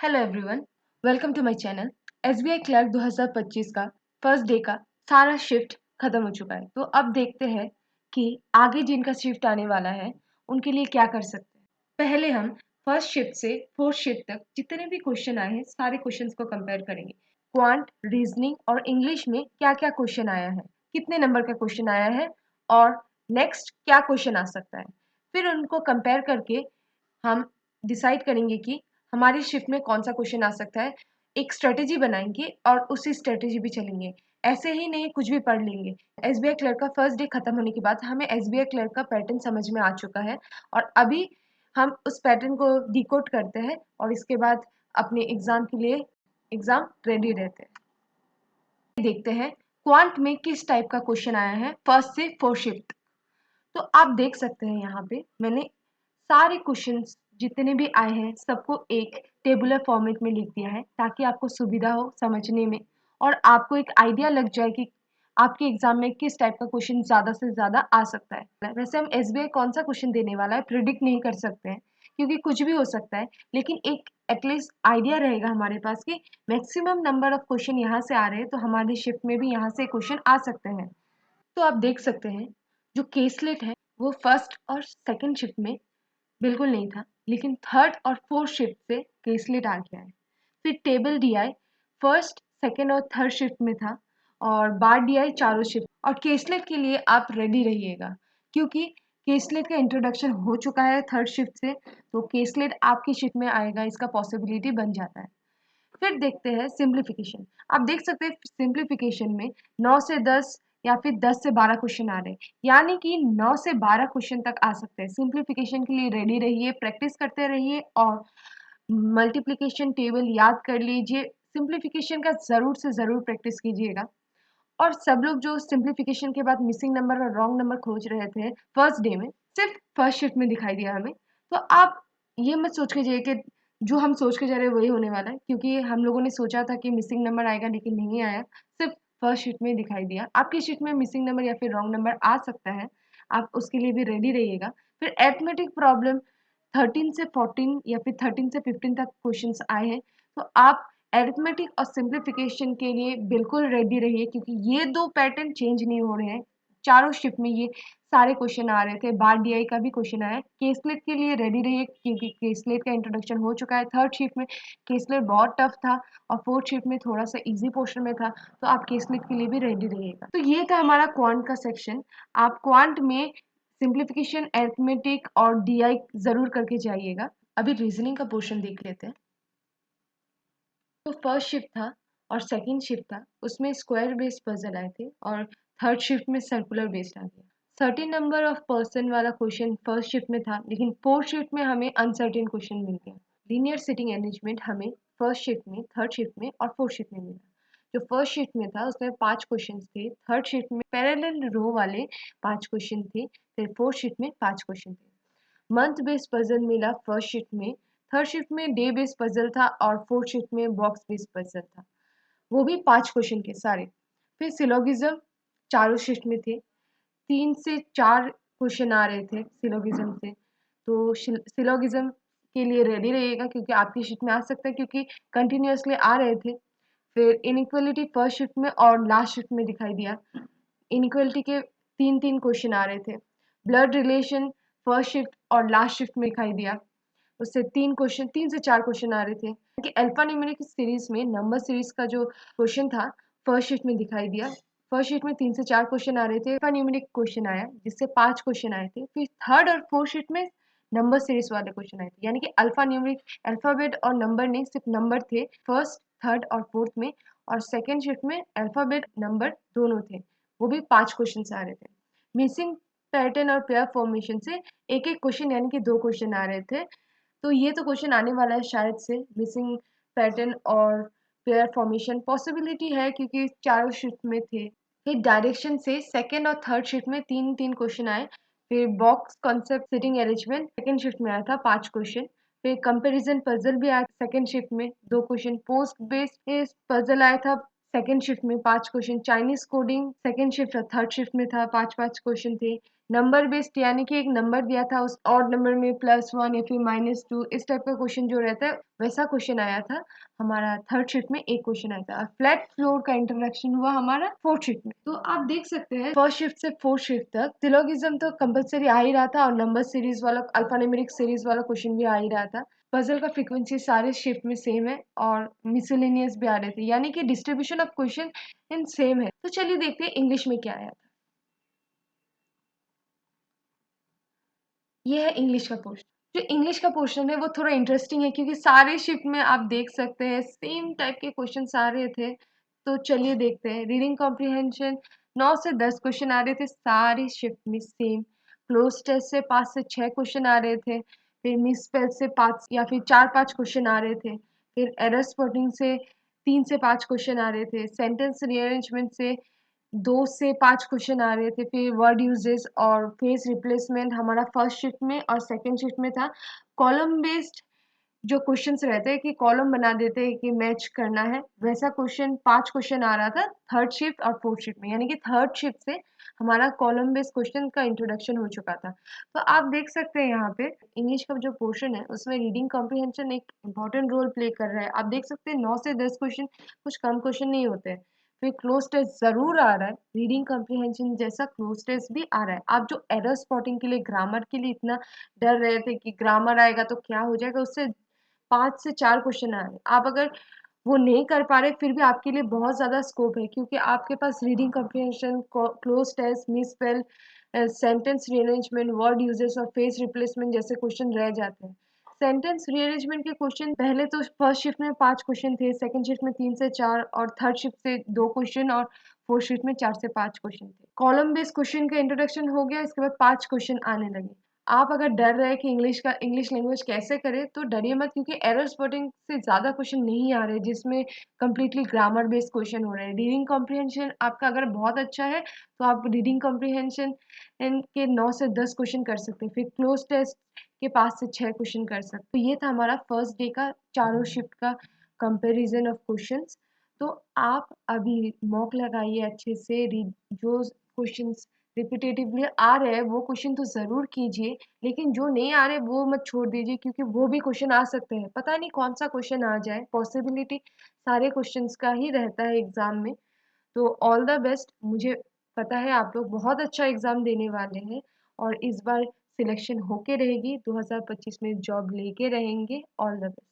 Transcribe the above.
Hello everyone, welcome to my channel. SBI clerk 2025 का first day का सारा shift खत्म हो चुका है। तो अब देखते हैं कि आगे जिनका शिफ्ट आने वाला है उनके लिए क्या कर सकते हैं। पहले हम फर्स्ट शिफ्ट से फोर्थ शिफ्ट तक जितने भी क्वेश्चन आए हैं सारे क्वेश्चंस को कंपेयर करेंगे। क्वांट, रीजनिंग और इंग्लिश में क्या क्या क्वेश्चन आया है, कितने नंबर का क्वेश्चन आया है और नेक्स्ट क्या क्वेश्चन आ सकता है। फिर उनको कंपेयर करके हम डिसाइड करेंगे कि हमारी शिफ्ट में कौन सा क्वेश्चन आ सकता है। एक स्ट्रेटेजी बनाएंगे और उसी स्ट्रेटेजी पे चलेंगे। ऐसे ही नहीं कुछ भी पढ़ लेंगे। एसबीआई क्लर्क का फर्स्ट डे खत्म होने के बाद हमें एसबीआई क्लर्क का पैटर्न समझ में आ चुका है और अभी हम उस पैटर्न को डिकोड करते हैं और इसके बाद अपने एग्जाम के लिए एग्जाम रेडी रहते हैं। देखते हैं क्वांट में किस टाइप का क्वेश्चन आया है फर्स्ट से फोर्थ शिफ्ट। तो आप देख सकते हैं यहाँ पे मैंने सारे क्वेश्चंस जितने भी आए हैं सबको एक टेबुलर फॉर्मेट में लिख दिया है ताकि आपको सुविधा हो समझने में और आपको एक आइडिया लग जाए कि आपके एग्जाम में किस टाइप का क्वेश्चन ज़्यादा से ज़्यादा आ सकता है। वैसे हम एसबीआई कौन सा क्वेश्चन देने वाला है प्रिडिक्ट नहीं कर सकते हैं क्योंकि कुछ भी हो सकता है, लेकिन एक एटलीस्ट आइडिया रहेगा हमारे पास कि मैक्सिमम नंबर ऑफ क्वेश्चन यहाँ से आ रहे हैं तो हमारी शिफ्ट में भी यहाँ से क्वेश्चन आ सकते हैं। तो आप देख सकते हैं जो केसलेट है वो फर्स्ट और सेकंड शिफ्ट में बिल्कुल नहीं था, लेकिन थर्ड और फोर्थ शिफ्ट से केसलेट आ गया है। फिर टेबल डीआई फर्स्ट, सेकंड और थर्ड शिफ्ट में था और बार डीआई चारों शिफ्ट। और केसलेट के लिए आप रेडी रहिएगा क्योंकि केसलेट का इंट्रोडक्शन हो चुका है थर्ड शिफ्ट से, तो केसलेट आपकी शिफ्ट में आएगा, इसका पॉसिबिलिटी बन जाता है। फिर देखते हैं सिंप्लीफिकेशन। आप देख सकते हैं सिंप्लीफिकेशन में 9 से 10 या फिर 10 से 12 क्वेश्चन आ रहे हैं, यानी कि 9 से 12 क्वेश्चन तक आ सकते हैं। सिंप्लीफिकेशन के लिए रेडी रहिए, प्रैक्टिस करते रहिए और मल्टीप्लिकेशन टेबल याद कर लीजिए। सिंप्लीफिकेशन का ज़रूर से ज़रूर प्रैक्टिस कीजिएगा। और सब लोग जो सिंप्लीफिकेशन के बाद मिसिंग नंबर और रॉन्ग नंबर खोज रहे थे फर्स्ट डे में, सिर्फ फर्स्ट शिफ्ट में दिखाई दिया हमें। तो आप ये मत सोच के जाइए कि जो हम सोच के जा रहे हैं वही होने वाला है, क्योंकि हम लोगों ने सोचा था कि मिसिंग नंबर आएगा लेकिन नहीं आया, सिर्फ फर्स्ट शिफ्ट में दिखाई दिया। आपकी शिफ्ट में मिसिंग नंबर या फिर रॉन्ग नंबर आ सकता है, आप उसके लिए भी रेडी रहिएगा। फिर एथमेटिक प्रॉब्लम 13 से 14 या फिर 13 से 15 तक क्वेश्चंस आए हैं, तो आप अरिथमेटिक और सिंप्लीफिकेशन के लिए बिल्कुल रेडी रहिए क्योंकि ये दो पैटर्न चेंज नहीं हो रहे हैं। चारों शिफ्ट में ये सारे क्वेश्चन आ रहे थे, बार डीआई का भी क्वेश्चन आया है। केसलेट के लिए रेडी रहिए क्योंकि केसलेट का इंट्रोडक्शन हो चुका है। थर्ड शिफ्ट में केसलेट बहुत टफ था और फोर्थ शिफ्ट में थोड़ा सा इजी पोर्शन में था, तो आप केसलेट के लिए भी रेडी रहिएगा। तो ये था हमारा क्वांट का सेक्शन। आप क्वांट में सिंप्लीफिकेशन, अरिथमेटिक और डीआई जरूर करके जाइएगा। अभी रीजनिंग का पोर्शन देख लेते हैं। तो फर्स्ट शिफ्ट था और सेकंड शिफ्ट था, उसमें स्क्वायर बेस्ड पजल आए थे और थर्ड शिफ्ट में सर्कुलर बेस्ड आ गया। 13 नंबर ऑफ पर्सन वाला क्वेश्चन फर्स्ट शिफ्ट में था, लेकिन फोर्थ शिफ्ट में हमें अनसर्टेन क्वेश्चन मिल गया। लीनियर सिटिंग अरेंजमेंट हमें फर्स्ट शिफ्ट में, थर्ड शिफ्ट में और फोर्थ शिफ्ट में मिला। जो फर्स्ट शिफ्ट में था उसमें 5 क्वेश्चन थे, थर्ड शिफ्ट में पैरेलल रो वाले 5 क्वेश्चन थे, फिर फोर्थ शिफ्ट में 5 क्वेश्चन थे। मंथ बेस्ड पजल मिला फर्स्ट शिफ्ट में, थर्ड शिफ्ट में डे बेस्ड पजल था और फोर्थ शिफ्ट में बॉक्स बेस्ड पजल था, वो भी 5 क्वेश्चन के सारे। फिर सिलोगिज्म चारों शिफ्ट में थे, 3 से 4 क्वेश्चन आ रहे थे सिलोगिज्म से, तो सिलोगिज्म के लिए रेडी रहिएगा क्योंकि आपकी शिफ्ट में आ सकता है क्योंकि कंटिन्यूअसली आ रहे थे। फिर इनइक्वलिटी फर्स्ट शिफ्ट में और लास्ट शिफ्ट में दिखाई दिया। इनइक्वलिटी के 3-3 क्वेश्चन आ रहे थे। ब्लड रिलेशन फर्स्ट शिफ्ट और लास्ट शिफ्ट में दिखाई दिया, उससे 3 से 4 क्वेश्चन आ रहे थे कि अल्फा न्यूमेरिक सीरीज में नंबर सीरीज का जो क्वेश्चन था फर्स्ट शिफ्ट में दिखाई दिया। फर्स्ट शिफ्ट में 3 से 4 क्वेश्चन आ रहे थे, अल्फा न्यूमेरिक क्वेश्चन आया जिससे 5 क्वेश्चन आए थे। फिर थर्ड और फोर्थ शिफ्ट में नंबर सीरीज वाले क्वेश्चन आए थे, यानी कि अल्फा न्यूमेरिक अल्फाबेट और नंबर नहीं, सिर्फ नंबर थे फर्स्ट, थर्ड और फोर्थ में। और सेकेंड शिफ्ट में अल्फाबेट नंबर दोनों थे, वो भी 5 क्वेश्चन आ रहे थे। मिसिंग पैटर्न और पेयर फॉर्मेशन से एक एक क्वेश्चन यानी कि 2 क्वेश्चन आ रहे थे। तो ये तो क्वेश्चन आने वाला है शायद से, मिसिंग पैटर्न और पेयर फॉर्मेशन पॉसिबिलिटी है क्योंकि चारों शिफ्ट में थे। फिर डायरेक्शन से सेकेंड और थर्ड शिफ्ट में 3-3 क्वेश्चन आए। फिर box concept sitting arrangement second shift में आया था 5 क्वेश्चन। फिर कंपैरिजन पजल भी आया सेकेंड शिफ्ट में 2 क्वेश्चन। पोस्ट बेस्ड पजल आया था सेकेंड शिफ्ट में 5 question. Chinese coding second shift और थर्ड शिफ्ट में था, 5-5 क्वेश्चन थे। नंबर बेस्ड यानी कि एक नंबर दिया था, उस ऑड नंबर में +1 या फिर -2 इस टाइप का क्वेश्चन जो रहता है वैसा क्वेश्चन आया था हमारा थर्ड शिफ्ट में। एक क्वेश्चन आया था। फ्लैट फ्लोर का इंट्रोडक्शन हुआ हमारा फोर्थ शिफ्ट में। तो आप देख सकते हैं फर्स्ट शिफ्ट से फोर्थ शिफ्ट तक सिलोगिज्म तो कंपलसरी आ ही रहा था और नंबर सीरीज वाला अल्फान्यूमेरिक सीरीज वाला क्वेश्चन भी आ ही रहा था। पजल का फ्रीक्वेंसी सारे शिफ्ट में सेम है और मिसलेनियस भी आ रहे थे, यानी कि distribution of question in same है। तो चलिए देखते हैं इंग्लिश में क्या आया था। ये है इंग्लिश का पोर्शन। जो इंग्लिश का पोर्शन है वो थोड़ा इंटरेस्टिंग है क्योंकि सारे शिफ्ट में आप देख सकते हैं सेम टाइप के क्वेश्चन आ रहे थे। तो चलिए देखते हैं। रीडिंग कॉम्प्रिहेंशन 9 से 10 क्वेश्चन आ रहे थे सारे शिफ्ट में सेम। क्लोज टेस्ट से 5 से 6 क्वेश्चन आ रहे थे। फिर मिस स्पेल से 5 या फिर 4-5 क्वेश्चन आ रहे थे। फिर एरर स्पॉटिंग से 3 से 5 क्वेश्चन आ रहे थे। सेंटेंस रीअरेंजमेंट से 2 से 5 क्वेश्चन आ रहे थे। फिर वर्ड यूजेस और फ्रेज रिप्लेसमेंट हमारा फर्स्ट शिफ्ट में और सेकंड शिफ्ट में था। कॉलम बेस्ड जो क्वेश्चंस रहते हैं कि कॉलम बना देते हैं कि मैच करना है, वैसा क्वेश्चन 5 क्वेश्चन आ रहा था थर्ड शिफ्ट और फोर्थ शिफ्ट में, यानी कि थर्ड शिफ्ट से हमारा कॉलम बेस्ड क्वेश्चन का इंट्रोडक्शन हो चुका था। तो आप देख सकते हैं यहाँ पे इंग्लिश का जो पोर्शन है उसमें रीडिंग कॉम्प्रिहेंशन एक इम्पॉर्टेंट रोल प्ले कर रहा है। आप देख सकते हैं 9 से 10 क्वेश्चन कुछ कम क्वेश्चन नहीं होते हैं। फिर क्लोज टेस्ट जरूर आ रहा है, रीडिंग कॉम्प्रिहेंशन जैसा क्लोज टेस्ट भी आ रहा है। आप जो एरर स्पॉटिंग के लिए ग्रामर के लिए इतना डर रहे थे कि ग्रामर आएगा तो क्या हो जाएगा, उससे 5 से 4 क्वेश्चन आ रहे हैं। आप अगर वो नहीं कर पा रहे फिर भी आपके लिए बहुत ज़्यादा स्कोप है क्योंकि आपके पास reading comprehension, cloze test, miss spell, sentence rearrangement, word usage और फेस रिप्लेसमेंट जैसे क्वेश्चन रह जाते हैं। सेंटेंस रीअरेंजमेंट के क्वेश्चन पहले तो फर्स्ट शिफ्ट में 5 क्वेश्चन थे, सेकंड शिफ्ट में 3 से 4 और थर्ड शिफ्ट से 2 क्वेश्चन और फोर्थ शिफ्ट में 4 से 5 क्वेश्चन थे। कॉलम बेस्ड क्वेश्चन का इंट्रोडक्शन हो गया, इसके बाद 5 क्वेश्चन आने लगे। आप अगर डर रहे कि इंग्लिश लैंग्वेज कैसे करें तो डरिए मत क्योंकि एरर स्पॉटिंग से ज़्यादा क्वेश्चन नहीं आ रहे जिसमें कंप्लीटली ग्रामर बेस्ड क्वेश्चन हो रहे हैं। रीडिंग कॉम्प्रिहेंशन आपका अगर बहुत अच्छा है तो आप रीडिंग कॉम्प्रिहेंशन के 9 से 10 क्वेश्चन कर सकते हैं। फिर क्लोज टेस्ट के 5 से 6 क्वेश्चन कर सकते हैं। तो ये था हमारा फर्स्ट डे का चारों शिफ्ट का कंपैरिजन ऑफ क्वेश्चंस। तो आप अभी मॉक लगाइए अच्छे से। जो क्वेश्चंस रिपीटेटिवली आ रहे हैं वो क्वेश्चन तो ज़रूर कीजिए, लेकिन जो नहीं आ रहे वो मत छोड़ दीजिए क्योंकि वो भी क्वेश्चन आ सकते हैं। पता नहीं कौन सा क्वेश्चन आ जाए, पॉसिबिलिटी सारे क्वेश्चंस का ही रहता है एग्ज़ाम में। तो ऑल द बेस्ट। मुझे पता है आप लोग बहुत अच्छा एग्ज़ाम देने वाले हैं और इस बार सिलेक्शन होके रहेगी, 2025 में जॉब लेके रहेंगे। All the best.